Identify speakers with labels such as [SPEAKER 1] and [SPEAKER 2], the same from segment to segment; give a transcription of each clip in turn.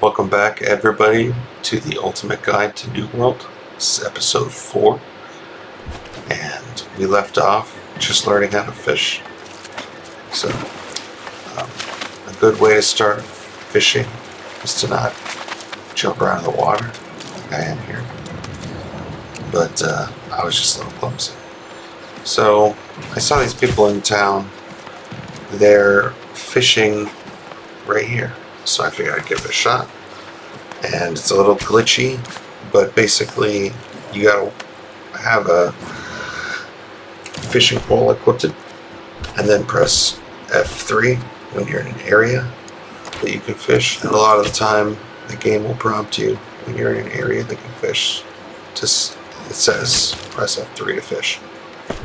[SPEAKER 1] Welcome back, everybody, to the Ultimate Guide to New World. This is episode 4, and we left off just learning how to fish. So, a good way to start fishing is to not jump around in the water like I am here. But I was just a little clumsy. So, I saw these people in town. They're fishing right here. So I figured I'd give it a shot. And it's a little glitchy, but basically you gotta have a fishing pole equipped and then press F3 when you're in an area that you can fish. And a lot of the time the game will prompt you when you're in an area that can fish. It says press F3 to fish.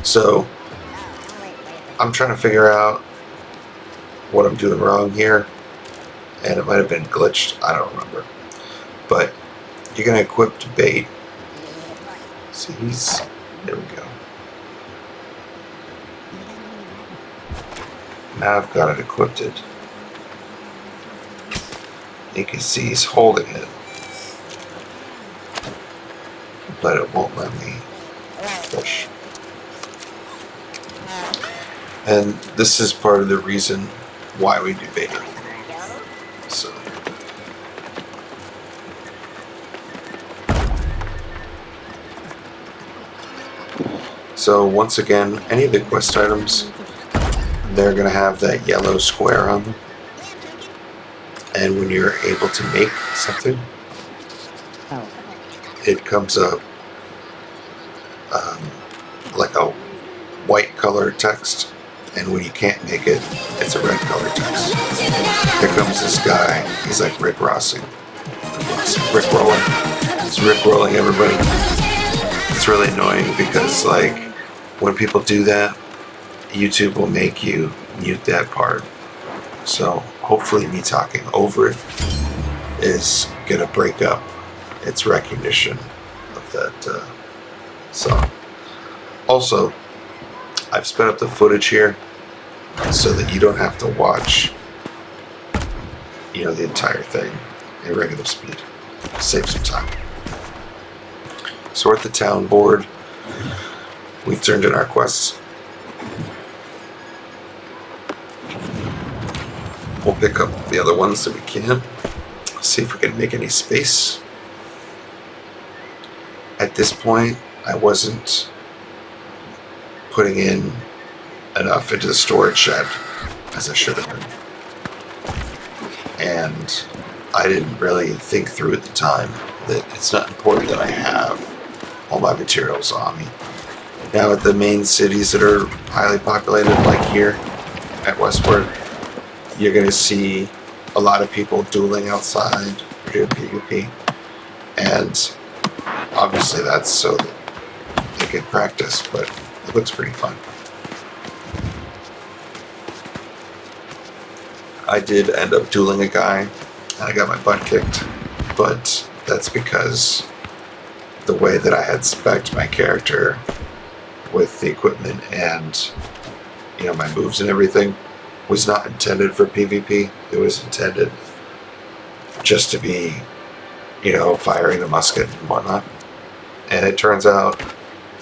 [SPEAKER 1] So I'm trying to figure out what I'm doing wrong here. And it might have been glitched, I don't remember. But you're going to equip the bait. See, there we go. Now I've got it equipped. You can see he's holding it. But it won't let me fish. And this is part of the reason why we do baiting. So once again, any of the quest items, they're going to have that yellow square on them. And when you're able to make something, it comes up like a white color text. And when you can't make it, it's a red color text. Here comes this guy. He's like Rick Rossing. Rick rolling. It's Rick rolling, everybody. It's really annoying because like when people do that, YouTube will make you mute that part. So hopefully me talking over it is going to break up its recognition of that song. Also, I've sped up the footage here so that you don't have to watch, the entire thing at regular speed. Save some time. So we're at the town board. We've turned in our quests. We'll pick up the other ones that we can. See if we can make any space. At this point, I wasn't putting in enough into the storage shed as I should have been. And I didn't really think through at the time that it's not important that I have all my materials on me. Now at the main cities that are highly populated, like here at Westward, you're going to see a lot of people dueling outside or doing PvP. And obviously that's so that they can practice, but it looks pretty fun. I did end up dueling a guy, and I got my butt kicked, but that's because the way that I had spec'd my character with the equipment and my moves and everything was not intended for PvP. It was intended just to be firing a musket and whatnot. And it turns out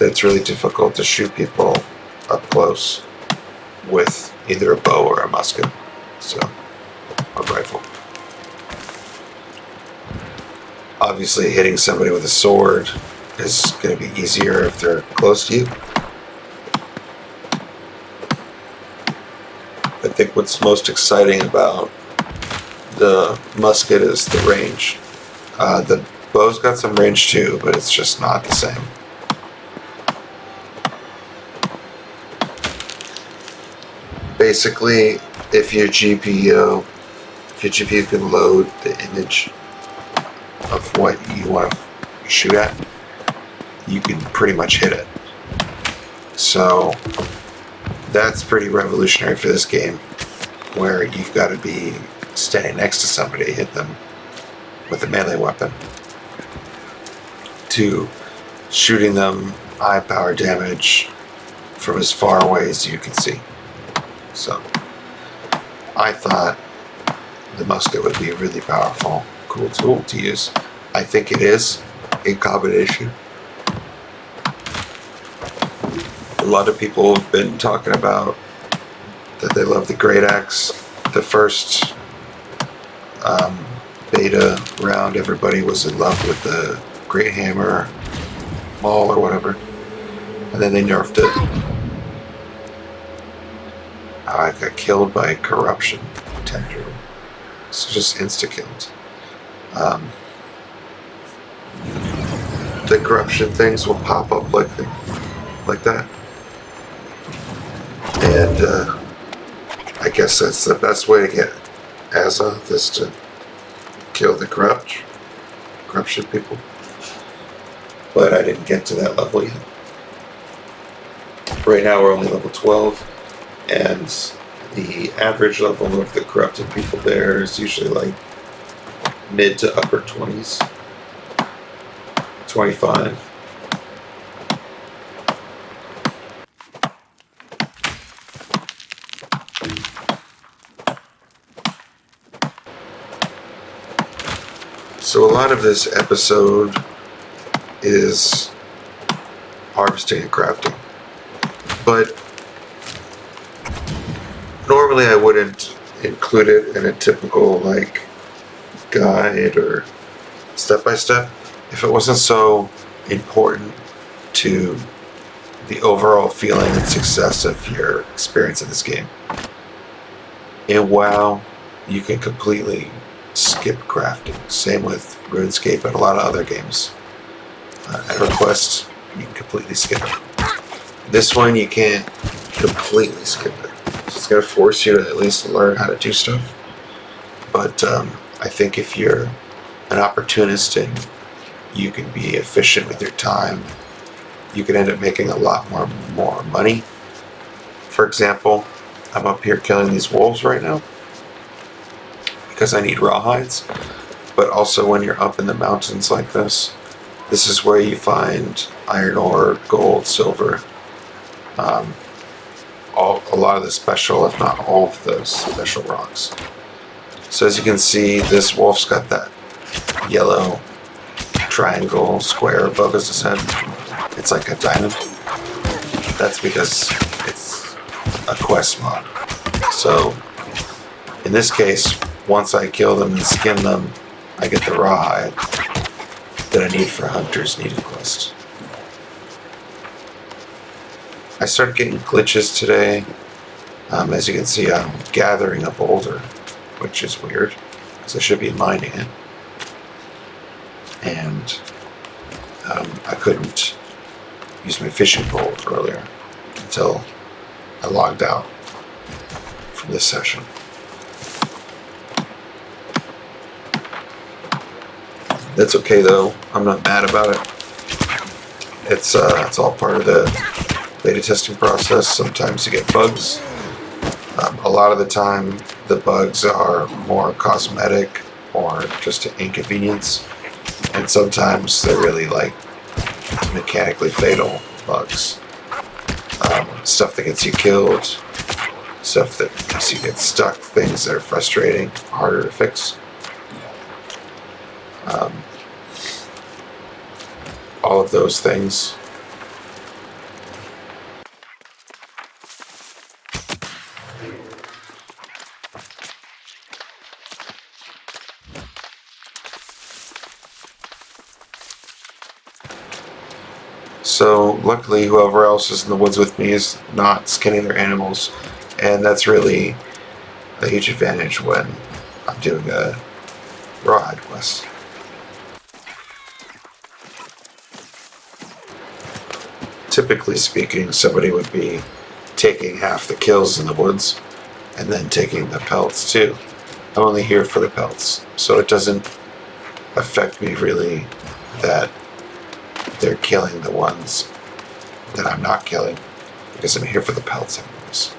[SPEAKER 1] that it's really difficult to shoot people up close with either a bow or a musket, a rifle. Obviously hitting somebody with a sword is going to be easier if they're close to you. I think what's most exciting about the musket is the range. The bow's got some range too, but it's just not the same. Basically, if your GPU can load the image of what you want to shoot at, you can pretty much hit it. So that's pretty revolutionary for this game, where you've got to be standing next to somebody to hit them with a melee weapon, to shooting them high power damage from as far away as you can see. So I thought the musket would be really powerful. Of cool tool to use. I think it is in combination. A lot of people have been talking about that they love the Great Axe. The first beta round, everybody was in love with the Great Hammer, Maul, or whatever. And then they nerfed it. I got killed by corruption tendril. So just insta-killed. The corruption things will pop up like that. And I guess that's the best way to get Azoth, is to kill the corruption people. But I didn't get to that level yet. Right now we're only level 12, and the average level of the corrupted people there is usually like mid to upper 20s, 25. So a lot of this episode is harvesting and crafting. But normally I wouldn't include it in a typical like guide or step-by-step if it wasn't so important to the overall feeling and success of your experience in this game. In WoW, you can completely skip crafting. Same with RuneScape and a lot of other games. At request, you can completely skip it. This one, you can't completely skip it. So it's going to force you to at least learn how to do stuff. But I think if you're an opportunist and you can be efficient with your time, you can end up making a lot more money. For example, I'm up here killing these wolves right now because I need rawhides. But also when you're up in the mountains like this is where you find iron ore, gold, silver, a lot of the special, if not all of the special rocks. So as you can see, this wolf's got that yellow triangle square above his head. It's like a diamond. That's because it's a quest mod. So in this case, once I kill them and skin them, I get the rawhide that I need for Hunter's Needed quest. I started getting glitches today. As you can see, I'm gathering a boulder, which is weird because I should be mining it. And I couldn't use my fishing pole earlier until I logged out from this session. That's okay though. I'm not mad about it. It's all part of the beta testing process. Sometimes you get bugs. A lot of the time, the bugs are more cosmetic or just an inconvenience, and sometimes they're really like mechanically fatal bugs. Stuff that gets you killed, stuff that makes you get stuck, things that are frustrating, harder to fix. All of those things. So luckily whoever else is in the woods with me is not skinning their animals, and that's really a huge advantage when I'm doing a rawhide quest. Typically speaking, somebody would be taking half the kills in the woods and then taking the pelts too. I'm only here for the pelts, so it doesn't affect me really that they're killing the ones that I'm not killing, because I'm here for the pelts anyways.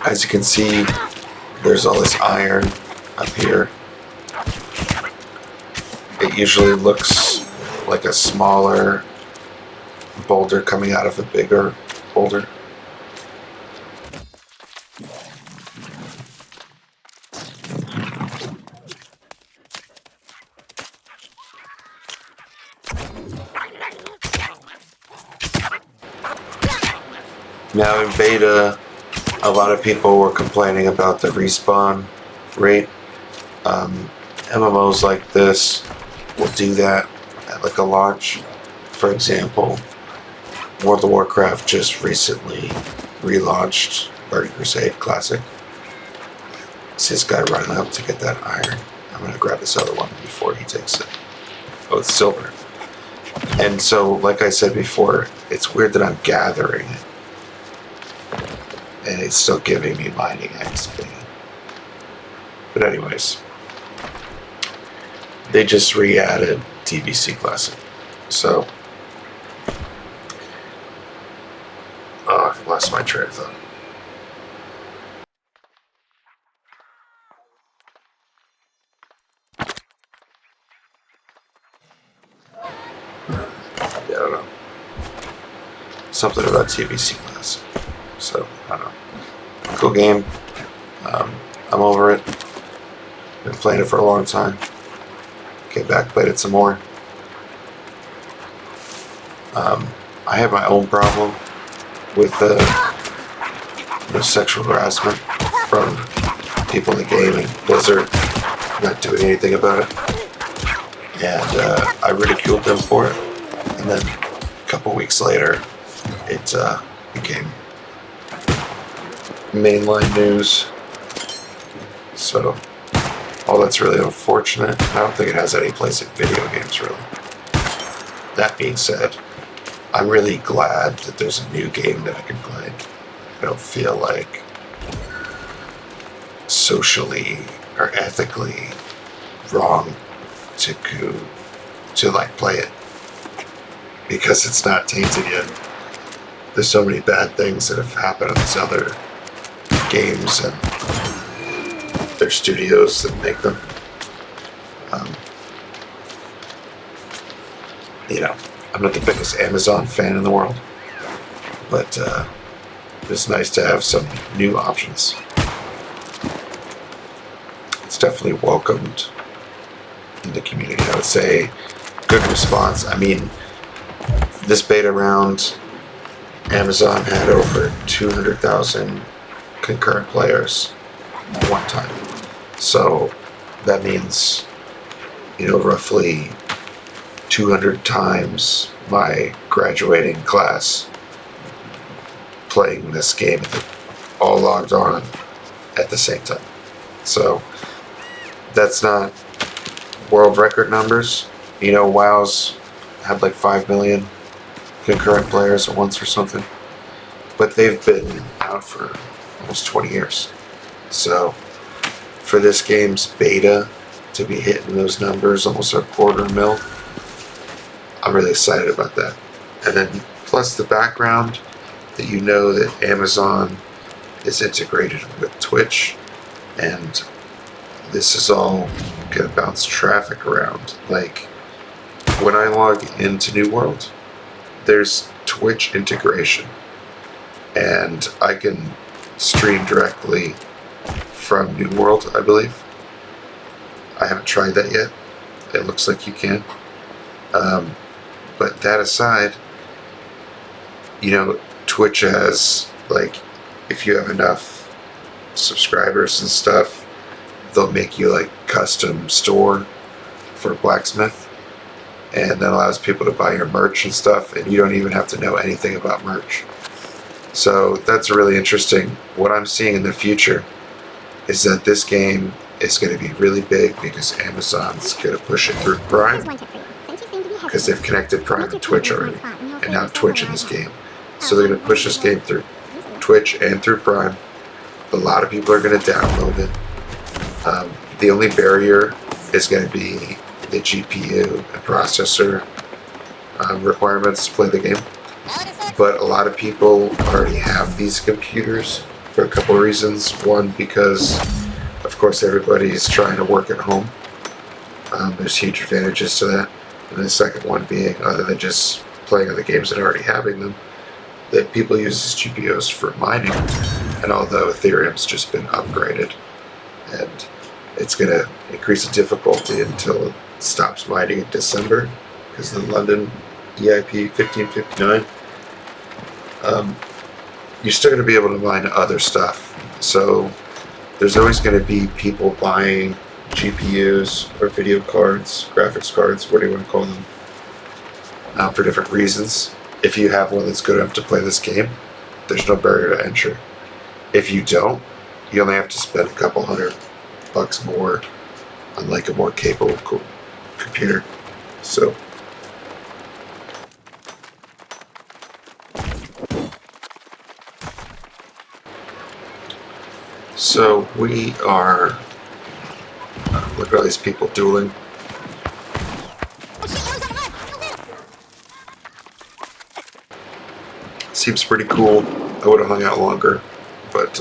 [SPEAKER 1] As you can see, there's all this iron up here. It usually looks like a smaller boulder coming out of a bigger boulder. Now in beta, a lot of people were complaining about the respawn rate. MMOs like this will do that at like a launch. For example, World of Warcraft just recently relaunched Burning Crusade Classic. See this guy running up to get that iron. I'm going to grab this other one before he takes it. Oh, it's silver. And so, like I said before, it's weird that I'm gathering it. And it's still giving me mining XP. But anyways, they just re-added TBC Classic. So, I lost my train of thought. Yeah, I don't know. Something about TBC Classic. So, I don't know. Cool game. I'm over it. Been playing it for a long time. Came back, played it some more. I have my own problem with sexual harassment from people in the game, and Blizzard not doing anything about it. And I ridiculed them for it. And then a couple weeks later, it became mainline news. So, all that's really unfortunate. I don't think it has any place in video games, really. That being said, I'm really glad that there's a new game that I can play. I don't feel like socially or ethically wrong to like play it, because it's not tainted yet. There's so many bad things that have happened on these other games and their studios that make them. I'm not the biggest Amazon fan in the world, but it's nice to have some new options. It's definitely welcomed in the community. I would say good response. I mean, this beta round, Amazon had over 200,000 concurrent players at one time. So that means, roughly 200 times my graduating class playing this game, all logged on at the same time. So that's not world record numbers. WoW's had like 5 million concurrent players at once or something. But they've been out for almost 20 years. So for this game's beta to be hitting those numbers, almost a 250,000, I'm really excited about that. And then plus the background that that Amazon is integrated with Twitch, and this is all going to bounce traffic around. Like when I log into New World, there's Twitch integration, and I can stream directly from New World, I believe. I haven't tried that yet. It looks like you can. But that aside, Twitch has, like, if you have enough subscribers and stuff, they'll make you like custom store for Blacksmith, and that allows people to buy your merch and stuff, and you don't even have to know anything about merch. So that's really interesting. What I'm seeing in the future is that this game is going to be really big because Amazon's going to push it through Prime, because they've connected Prime to Twitch already, and now Twitch in this game. So they're going to push this game through Twitch and through Prime. A lot of people are going to download it. The only barrier is going to be the GPU and processor requirements to play the game. But a lot of people already have these computers for a couple of reasons. One, because of course everybody's trying to work at home. There's huge advantages to that. And the second one being, other than just playing other games and already having them, that people use these GPUs for mining. And although Ethereum's just been upgraded, and it's going to increase the difficulty until it stops mining in December, because the London EIP 1559, you're still going to be able to mine other stuff. So there's always going to be people buying GPUs or video cards, graphics cards, what do you want to call them, for different reasons. If you have one that's good enough to play this game, there's no barrier to entry. If you don't, you only have to spend a couple $100 more on like a more capable computer. So we are. Look at all these people dueling. Seems pretty cool. I would have hung out longer, but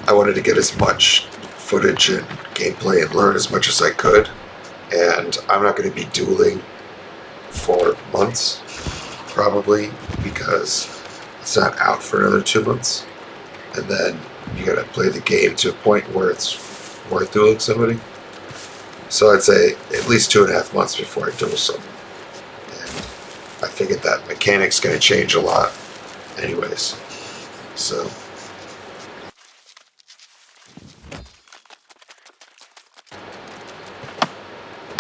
[SPEAKER 1] I wanted to get as much footage and gameplay and learn as much as I could. And I'm not going to be dueling for months, probably, because it's not out for another 2 months. And then you got to play the game to a point where it's worth dueling somebody. So I'd say at least 2.5 months before I duel someone. And I figured that mechanic's going to change a lot anyways. So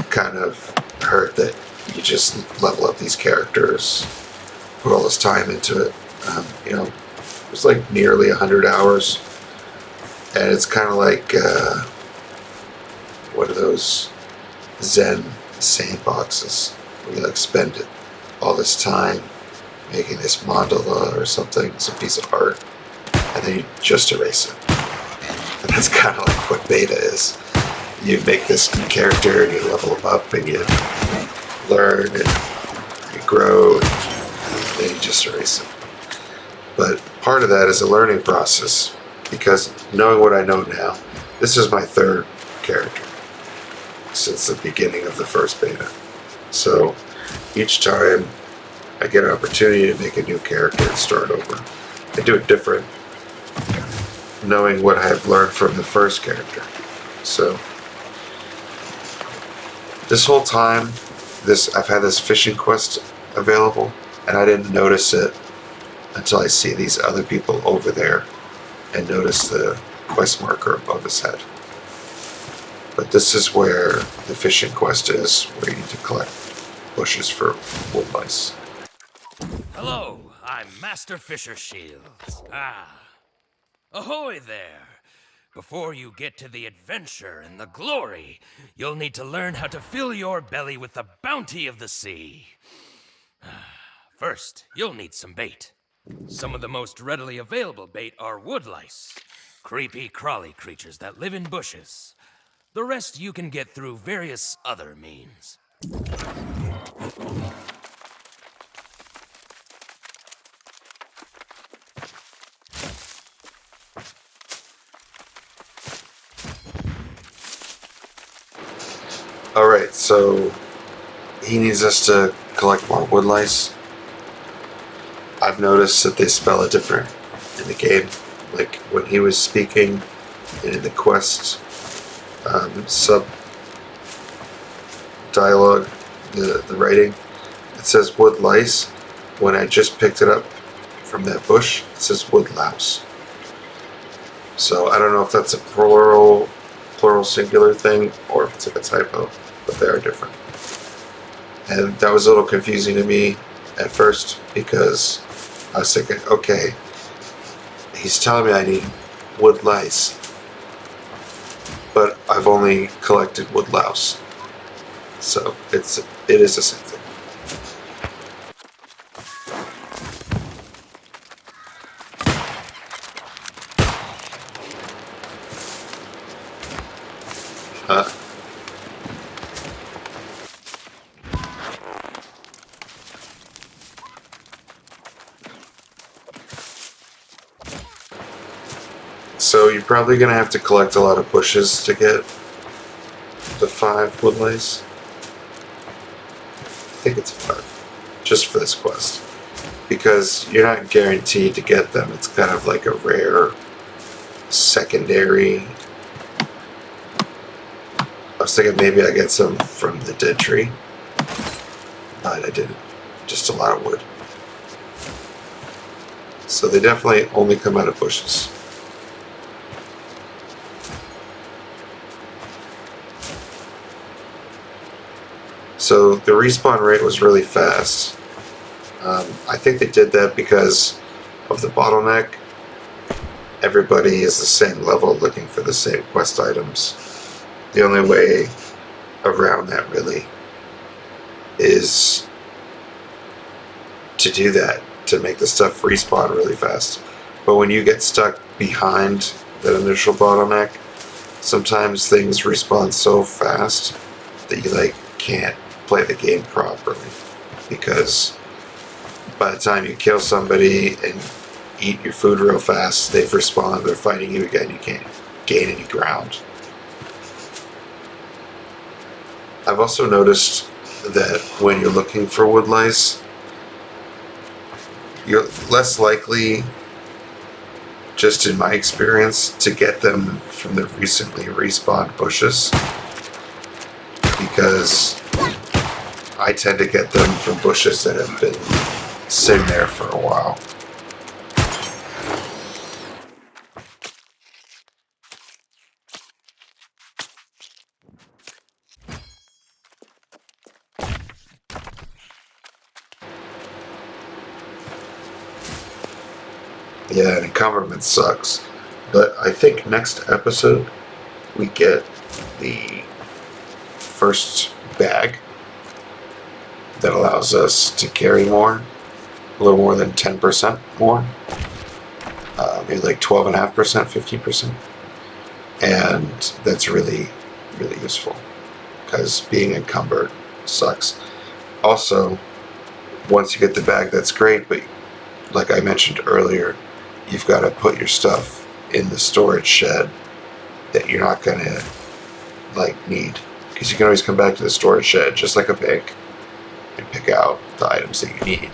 [SPEAKER 1] kind of heard that you just level up these characters, put all this time into it. It was like nearly 100 hours, and it's kind of like one of those Zen sandboxes where you like spend all this time making this mandala or something, some piece of art, and then you just erase it. And that's kind of like what beta is. You make this character and you level them up and you learn and you grow and then you just erase it. But part of that is a learning process, because knowing what I know now, this is my third character since the beginning of the first beta. So each time I get an opportunity to make a new character and start over, I do it different, knowing what I've learned from the first character. So this whole time, I've had this fishing quest available, and I didn't notice it until I see these other people over there and notice the quest marker above his head. But this is where the fishing quest is, where you need to collect bushes for wood lice.
[SPEAKER 2] Hello, I'm Master Fisher Shields. Ahoy there! Before you get to the adventure and the glory, you'll need to learn how to fill your belly with the bounty of the sea. First, you'll need some bait. Some of the most readily available bait are wood lice, creepy, crawly creatures that live in bushes. The rest you can get through various other means.
[SPEAKER 1] Alright, so he needs us to collect more wood lice. I've noticed that they spell it different in the game. Like when he was speaking and in the quest sub dialogue, the writing, it says wood lice. When I just picked it up from that bush, it says wood louse. So I don't know if that's a plural singular thing or if it's like a typo, but they are different. And that was a little confusing to me at first, because I was thinking, okay, he's telling me I need wood lice, but I've only collected wood louse. So it is the same thing. So you're probably going to have to collect a lot of bushes to get the 5 wood lice. I think it's 5, just for this quest. Because you're not guaranteed to get them. It's kind of like a rare secondary. I was thinking maybe I get some from the dead tree, but I didn't. Just a lot of wood. So they definitely only come out of bushes. So the respawn rate was really fast. I think they did that because of the bottleneck. Everybody is the same level looking for the same quest items. The only way around that really is to do that, to make the stuff respawn really fast. But when you get stuck behind that initial bottleneck, sometimes things respawn so fast that you can't play the game properly, because by the time you kill somebody and eat your food real fast, they've respawned, they're fighting you again, you can't gain any ground. I've also noticed that when you're looking for wood lice, you're less likely, just in my experience, to get them from the recently respawned bushes, because I tend to get them from bushes that have been sitting there for a while. Yeah, and encumberment sucks. But I think next episode we get the first bag that allows us to carry more, a little more than 10% more, maybe like 12.5%, 15%. And that's really, really useful, because being encumbered sucks. Also, once you get the bag, that's great, but like I mentioned earlier, you've got to put your stuff in the storage shed that you're not going to need, because you can always come back to the storage shed just like a bank and pick out the items that you need.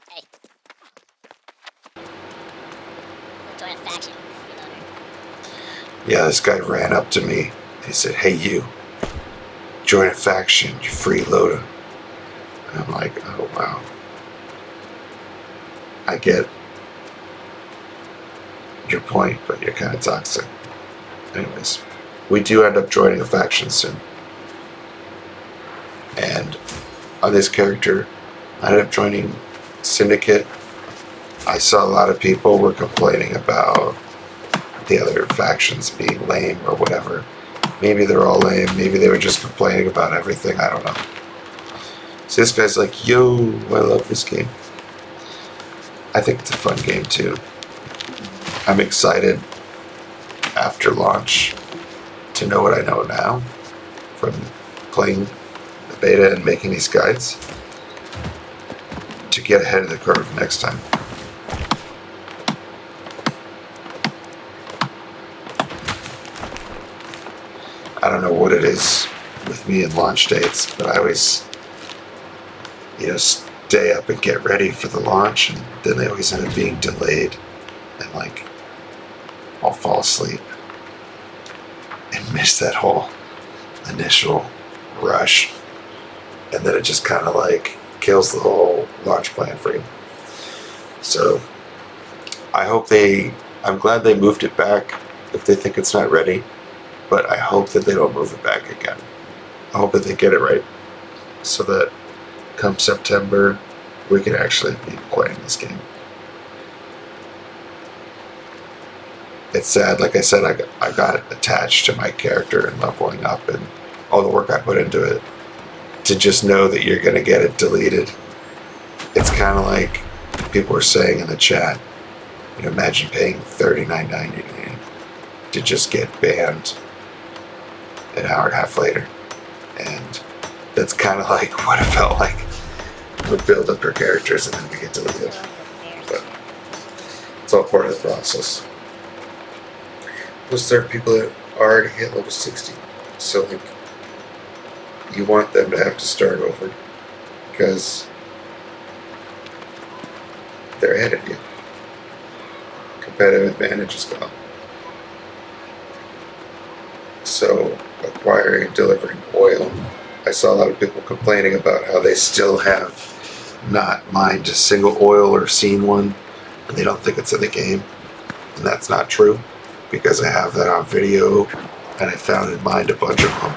[SPEAKER 3] Hey. Join a faction.
[SPEAKER 1] Yeah, this guy ran up to me and he said, "Hey you, join a faction, you freeloader." And I'm like, oh wow. I get your point, but you're kind of toxic. Anyways, we do end up joining a faction soon. And on this character, I ended up joining Syndicate. I saw a lot of people were complaining about the other factions being lame or whatever. Maybe they're all lame, maybe they were just complaining about everything, I don't know. So this guy's like, yo, I love this game. I think it's a fun game too. I'm excited after launch to know what I know now from playing the beta and making these guides, to get ahead of the curve next time. I don't know what it is with me and launch dates, but I always, stay up and get ready for the launch, and then they always end up being delayed, and I'll fall asleep and miss that whole initial rush, and then it just kind of kills the whole launch plan for you. So I'm glad they moved it back if they think it's not ready, but I hope that they don't move it back again. I hope that they get it right, so that come September we can actually be playing this game. It's sad, like I said, I got attached to my character and leveling up and all the work I put into it, to just know that you're going to get it deleted. It's kind of like people were saying in the chat, imagine paying $39.99 to just get banned an hour and a half later. And that's kind of like what it felt like. We build up our characters and then we get deleted. But it's all part of the process. Plus, there are people that already hit level 60. So, you want them to have to start over, because they're ahead of you. Competitive advantage is gone. So, acquiring and delivering oil. I saw a lot of people complaining about how they still have not mined a single oil or seen one, and they don't think it's in the game. And that's not true, because I have that on video, and I found and mined a bunch of them.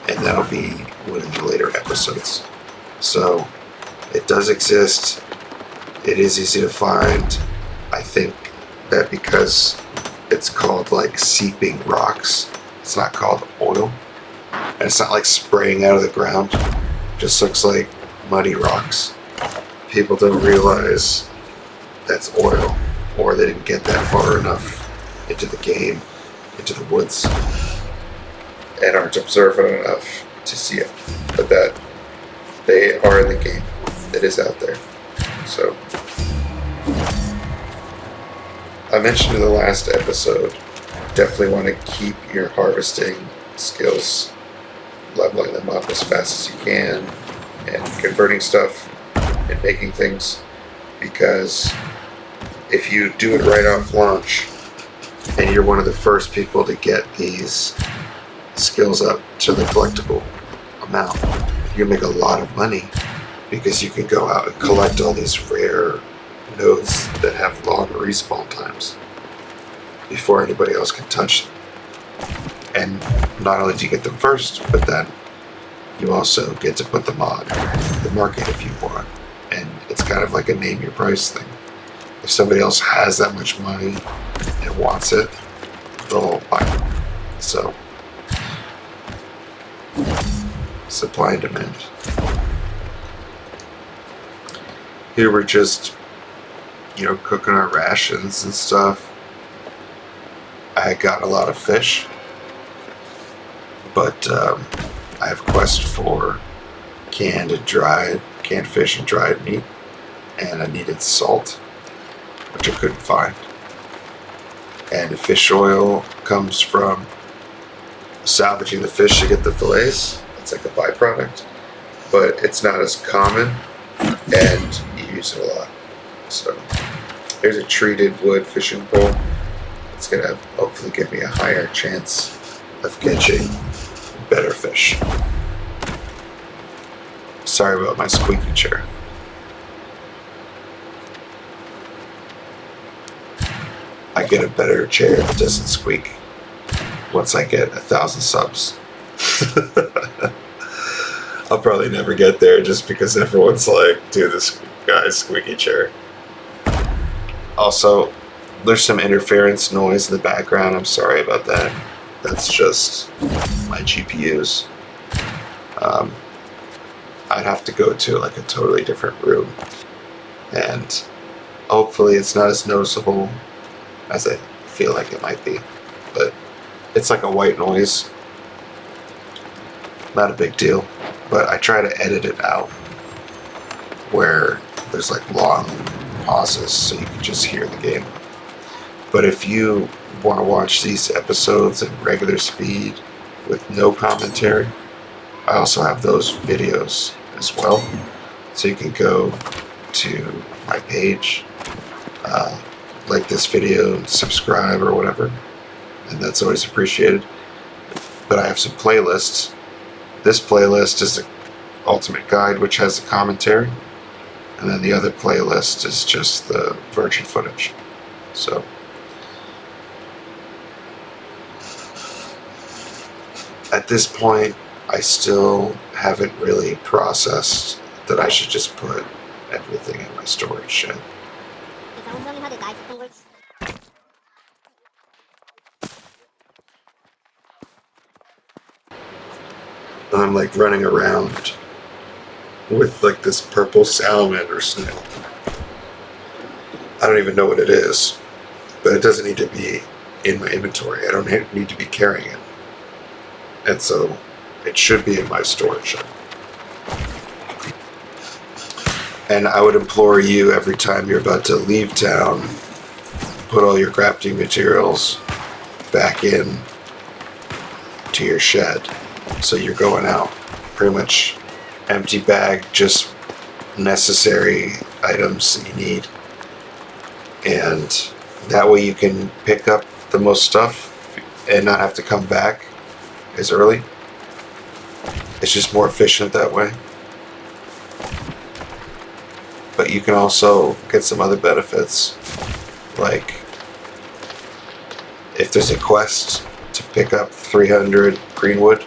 [SPEAKER 1] And that'll be one of the later episodes. So it does exist. It is easy to find. I think that because it's called like seeping rocks, it's not called oil. And it's not like spraying out of the ground. It just looks like muddy rocks. People don't realize that's oil, or they didn't get that far enough into the game, into the woods, and aren't observant enough to see it. But that they are in the game. It is out there. So I mentioned in the last episode, definitely want to keep your harvesting skills, leveling them up as fast as you can, and converting stuff and making things, because if you do it right off launch and you're one of the first people to get these skills up to the collectible amount, you make a lot of money, because you can go out and collect all these rare nodes that have long respawn times before anybody else can touch them. And not only do you get them first, but then you also get to put them on the market if you want. And it's kind of like a name your price thing. If somebody else has that much money and wants it, they'll buy it. So, supply and demand. Here we're just, cooking our rations and stuff. I got a lot of fish, but I have a quest for canned fish and dried meat, and I needed salt, which I couldn't find. And the fish oil comes from salvaging the fish to get the fillets. It's like a byproduct, but it's not as common, and you use it a lot. So here's a treated wood fishing pole. It's gonna hopefully give me a higher chance of catching better fish. Sorry about my squeaky chair. I get a better chair that doesn't squeak once I get 1,000 subs. I'll probably never get there just because everyone's like, dude, this guy's squeaky chair. Also, there's some interference noise in the background. I'm sorry about that. That's just my GPUs. I'd have to go to like a totally different room, and hopefully it's not as noticeable as I feel like it might be, but it's like a white noise. Not a big deal, but I try to edit it out where there's like long pauses so you can just hear the game. But if you want to watch these episodes in regular speed with no commentary, I also have those videos as well. So you can go to my page, like this video, and subscribe or whatever, and that's always appreciated. But I have some playlists. This playlist is the Ultimate Guide, which has a commentary, and then the other playlist is just the virgin footage. So at this point, I still haven't really processed that I should just put everything in my storage shed.
[SPEAKER 3] Can someone tell me how the die system works?
[SPEAKER 1] And I'm like running around with like this purple salamander snail. I don't even know what it is, but it doesn't need to be in my inventory. I don't need to be carrying it. And so it should be in my storage shed. And I would implore you, every time you're about to leave town, put all your crafting materials back in to your shed. So you're going out pretty much empty bag, just necessary items that you need. And that way you can pick up the most stuff and not have to come back as early. It's just more efficient that way. but you can also get some other benefits, like if there's a quest to pick up 300 greenwood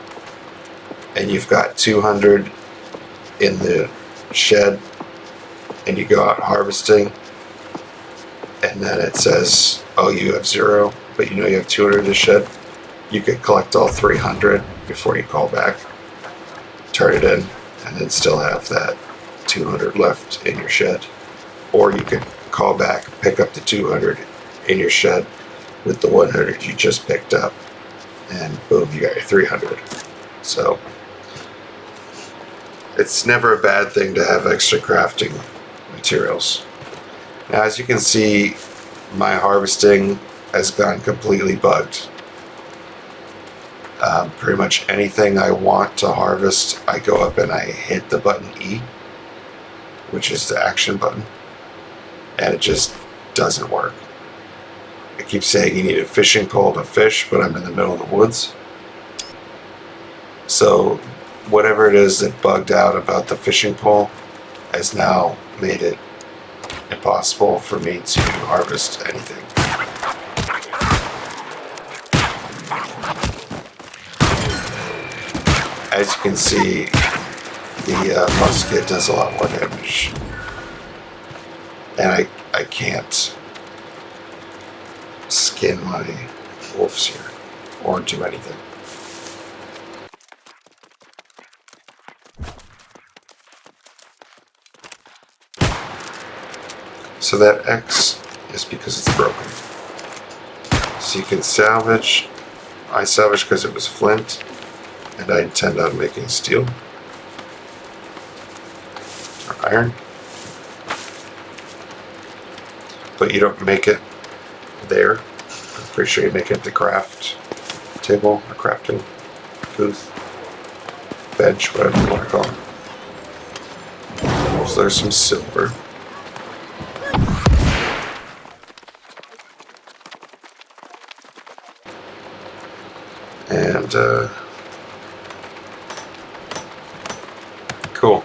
[SPEAKER 1] and you've got 200 in the shed and you go out harvesting and then it says, oh, you have 0, but you know you have 200 in the shed, you could collect all 300 before you call back, turn it in, and then still have that 200 left in your shed. Or you could call back, pick up the 200 in your shed with the 100 you just picked up, and boom, you got your 300. So it's never a bad thing to have extra crafting materials. Now, as you can see, my harvesting has gone completely bugged. Pretty much anything I want to harvest, I go up and I hit the button E, which is the action button, and it just doesn't work. I keep saying you need a fishing pole to fish, but I'm in the middle of the woods. So whatever it is that bugged out about the fishing pole has now made it impossible for me to harvest anything. As you can see, the musket does a lot more damage. And I can't skin my wolves here or do anything. So that X is because it's broken. So you can salvage. I salvaged because it was flint, and I intend on making steel or iron. But you don't make it there. I'm pretty sure you make it at the craft table or crafting booth, bench, whatever you want to call it. So there's some silver. And cool.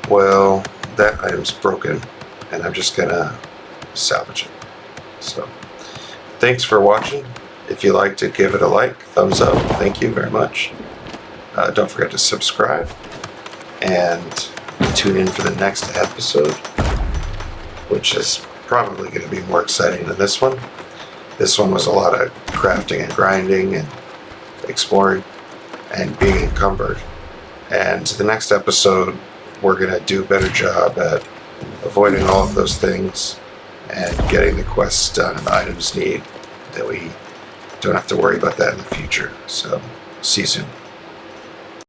[SPEAKER 1] Well, that item's broken, and I'm just gonna salvage it. So, thanks for watching. If you liked it, give it a like, thumbs up. Thank you very much. Don't forget to subscribe, and tune in for the next episode, which is probably going to be more exciting than this one. This one was a lot of crafting and grinding and exploring and being encumbered. And the next episode, we're going to do a better job at avoiding all of those things and getting the quests done and the items need that we don't have to worry about that in the future. So, see you soon.